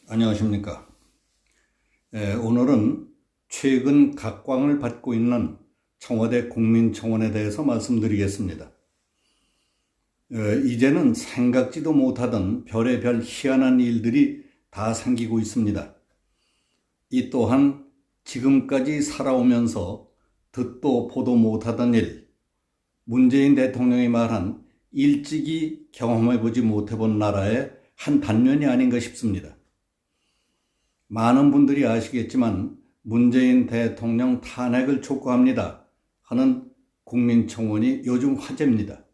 안녕하십니까. 오늘은 최근 각광을 받고 있는 청와대 국민청원에 대해서 말씀드리겠습니다. 이제는 생각지도 못하던 별의별 희한한 일들이 다 생기고 있습니다. 이 또한 지금까지 살아오면서 듣도 보도 못하던 일, 문재인 대통령이 말한 일찍이 경험해보지 못해본 나라의 한 단면이 아닌가 싶습니다. 많은 분들이 아시겠지만 문재인 대통령 탄핵을 촉구합니다 하는 국민청원이 요즘 화제입니다.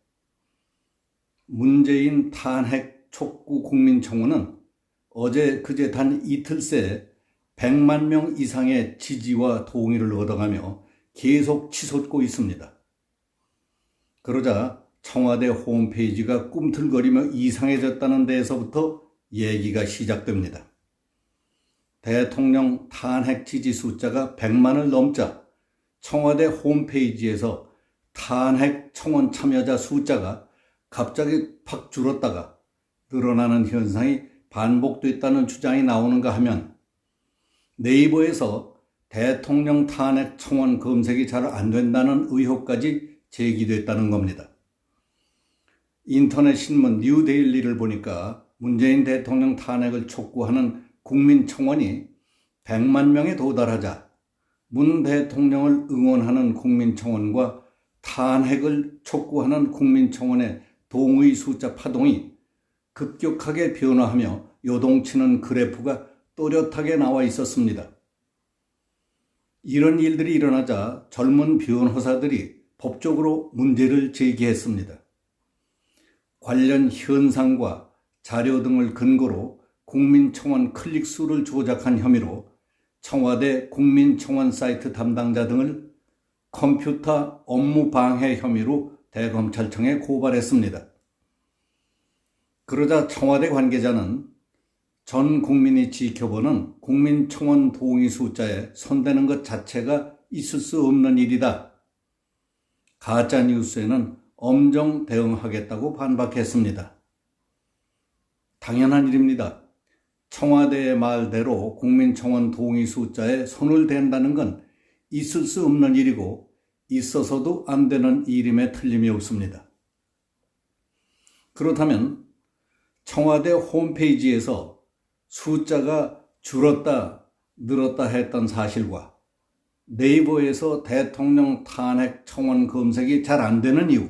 문재인 탄핵 촉구 국민청원은 어제 그제 단 이틀 새 100만 명 이상의 지지와 동의를 얻어가며 계속 치솟고 있습니다. 그러자 청와대 홈페이지가 꿈틀거리며 이상해졌다는 데에서부터 얘기가 시작됩니다. 대통령 탄핵 지지 숫자가 100만을 넘자 청와대 홈페이지에서 탄핵 청원 참여자 숫자가 갑자기 팍 줄었다가 늘어나는 현상이 반복됐다는 주장이 나오는가 하면 네이버에서 대통령 탄핵 청원 검색이 잘 안 된다는 의혹까지 제기됐다는 겁니다. 인터넷 신문 뉴데일리를 보니까 문재인 대통령 탄핵을 촉구하는 국민청원이 100만 명에 도달하자 문 대통령을 응원하는 국민청원과 탄핵을 촉구하는 국민청원의 동의 숫자 파동이 급격하게 변화하며 요동치는 그래프가 또렷하게 나와 있었습니다. 이런 일들이 일어나자 젊은 변호사들이 법적으로 문제를 제기했습니다. 관련 현상과 자료 등을 근거로 국민청원 클릭수를 조작한 혐의로 청와대 국민청원 사이트 담당자 등을 컴퓨터 업무 방해 혐의로 대검찰청에 고발했습니다. 그러자 청와대 관계자는 전 국민이 지켜보는 국민청원 동의 숫자에 손대는 것 자체가 있을 수 없는 일이다. 가짜뉴스에는 엄정 대응하겠다고 반박했습니다. 당연한 일입니다. 청와대의 말대로 국민청원 동의 숫자에 손을 댄다는 건 있을 수 없는 일이고 있어서도 안 되는 일임에 틀림이 없습니다. 그렇다면 청와대 홈페이지에서 숫자가 줄었다 늘었다 했던 사실과 네이버에서 대통령 탄핵 청원 검색이 잘 안 되는 이유,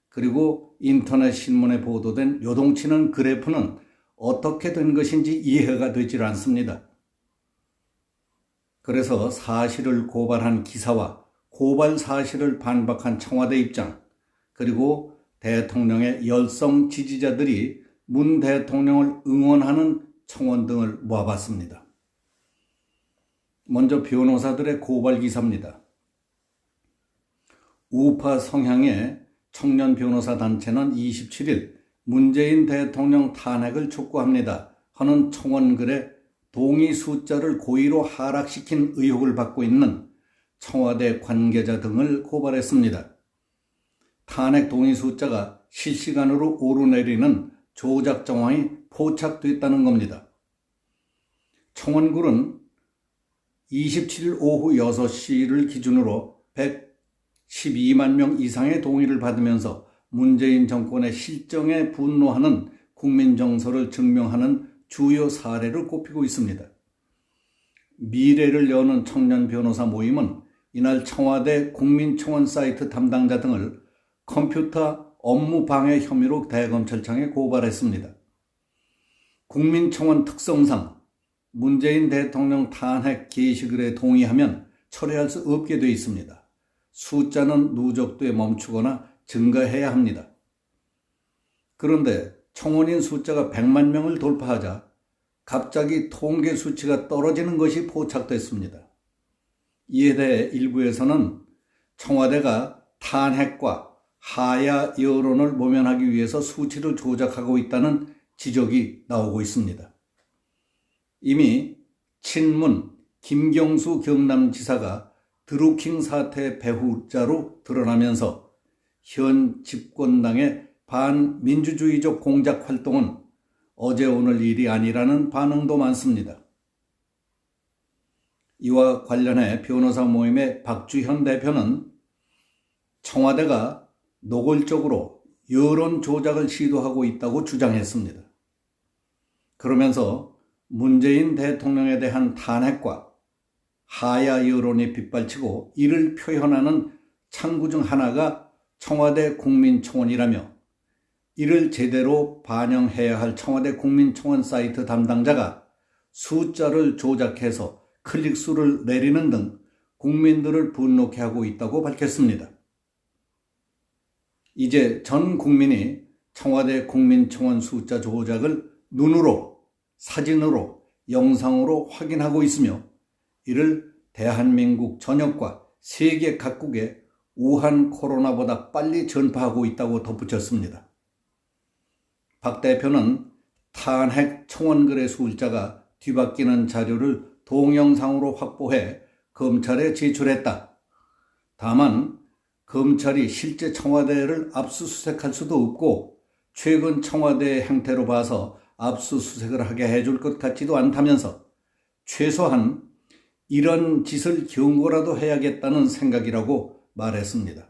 그리고 인터넷 신문에 보도된 요동치는 그래프는 어떻게 된 것인지 이해가 되질 않습니다. 그래서 사실을 고발한 기사와 고발 사실을 반박한 청와대 입장, 그리고 대통령의 열성 지지자들이 문 대통령을 응원하는 청원 등을 모아봤습니다. 먼저 변호사들의 고발 기사입니다. 우파 성향의 청년 변호사 단체는 27일 문재인 대통령 탄핵을 촉구합니다 하는 청원글에 동의 숫자를 고의로 하락시킨 의혹을 받고 있는 청와대 관계자 등을 고발했습니다. 탄핵 동의 숫자가 실시간으로 오르내리는 조작 정황이 포착됐다는 겁니다. 청원글은 27일 오후 6시를 기준으로 112만 명 이상의 동의를 받으면서 문재인 정권의 실정에 분노하는 국민 정서를 증명하는 주요 사례를 꼽히고 있습니다. 미래를 여는 청년 변호사 모임은 이날 청와대 국민청원 사이트 담당자 등을 컴퓨터 업무 방해 혐의로 대검찰청에 고발했습니다. 국민청원 특성상 문재인 대통령 탄핵 게시글에 동의하면 철회할 수 없게 되어 있습니다. 숫자는 누적돼 멈추거나 증가해야 합니다. 그런데 청원인 숫자가 100만 명을 돌파하자 갑자기 통계 수치가 떨어지는 것이 포착됐습니다. 이에 대해 일부에서는 청와대가 탄핵과 하야 여론을 모면하기 위해서 수치를 조작하고 있다는 지적이 나오고 있습니다. 이미 친문 김경수 경남지사가 드루킹 사태 배후자로 드러나면서 현 집권당의 반민주주의적 공작 활동은 어제 오늘 일이 아니라는 반응도 많습니다. 이와 관련해 변호사 모임의 박주현 대표는 청와대가 노골적으로 여론 조작을 시도하고 있다고 주장했습니다. 그러면서 문재인 대통령에 대한 탄핵과 하야 여론이 빗발치고 이를 표현하는 창구 중 하나가 청와대 국민청원이라며 이를 제대로 반영해야 할 청와대 국민청원 사이트 담당자가 숫자를 조작해서 클릭수를 내리는 등 국민들을 분노케 하고 있다고 밝혔습니다. 이제 전 국민이 청와대 국민청원 숫자 조작을 눈으로, 사진으로, 영상으로 확인하고 있으며 이를 대한민국 전역과 세계 각국에 우한 코로나보다 빨리 전파하고 있다고 덧붙였습니다. 박 대표는 탄핵 청원글의 숫자가 뒤바뀌는 자료를 동영상으로 확보해 검찰에 제출했다. 다만 검찰이 실제 청와대를 압수수색할 수도 없고 최근 청와대의 행태로 봐서 압수수색을 하게 해줄 것 같지도 않다면서 최소한 이런 짓을 경고라도 해야겠다는 생각이라고 말했습니다.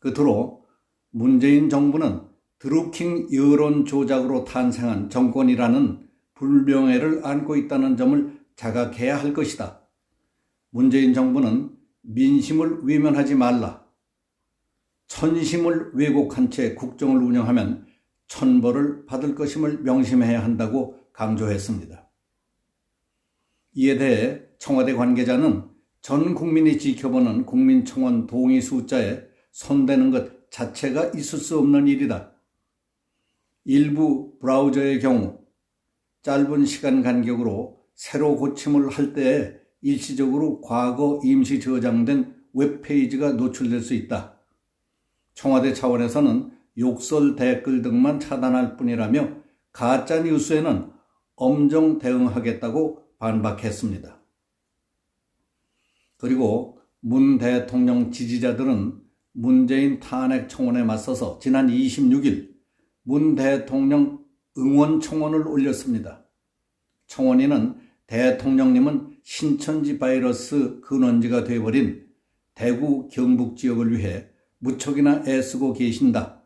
끝으로 문재인 정부는 드루킹 여론 조작으로 탄생한 정권이라는 불명예를 안고 있다는 점을 자각해야 할 것이다. 문재인 정부는 민심을 외면하지 말라. 천심을 왜곡한 채 국정을 운영하면 천벌을 받을 것임을 명심해야 한다고 강조했습니다. 이에 대해 청와대 관계자는 전 국민이 지켜보는 국민청원 동의 숫자에 손대는 것 자체가 있을 수 없는 일이다. 일부 브라우저의 경우 짧은 시간 간격으로 새로 고침을 할 때에 일시적으로 과거 임시 저장된 웹페이지가 노출될 수 있다. 청와대 차원에서는 욕설 댓글 등만 차단할 뿐이라며 가짜 뉴스에는 엄정 대응하겠다고 반박했습니다. 그리고 문 대통령 지지자들은 문재인 탄핵 청원에 맞서서 지난 26일 문 대통령 응원 청원을 올렸습니다. 청원인은 대통령님은 신천지 바이러스 근원지가 되어버린 대구 경북 지역을 위해 무척이나 애쓰고 계신다.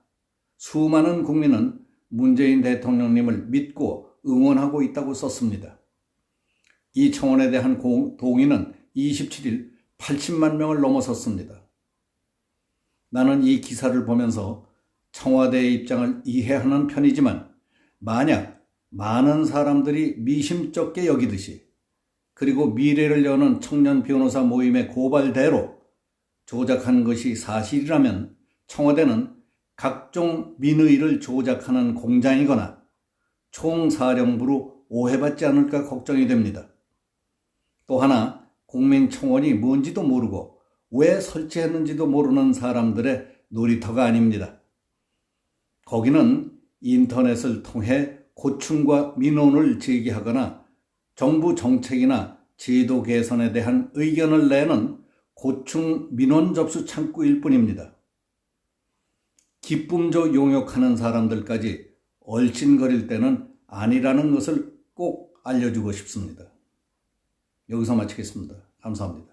수많은 국민은 문재인 대통령님을 믿고 응원하고 있다고 썼습니다. 이 청원에 대한 동의는 27일 80만 명을 넘어섰습니다. 나는 이 기사를 보면서 청와대의 입장을 이해하는 편이지만 만약 많은 사람들이 미심쩍게 여기듯이 그리고 미래를 여는 청년 변호사 모임의 고발대로 조작한 것이 사실이라면 청와대는 각종 민의를 조작하는 공장이거나 총사령부로 오해받지 않을까 걱정이 됩니다. 또 하나 국민청원이 뭔지도 모르고 왜 설치했는지도 모르는 사람들의 놀이터가 아닙니다. 거기는 인터넷을 통해 고충과 민원을 제기하거나 정부 정책이나 제도 개선에 대한 의견을 내는 고충 민원 접수 창구일 뿐입니다. 기쁨조 용역하는 사람들까지 얼씬거릴 때는 아니라는 것을 꼭 알려주고 싶습니다. 여기서 마치겠습니다. 감사합니다.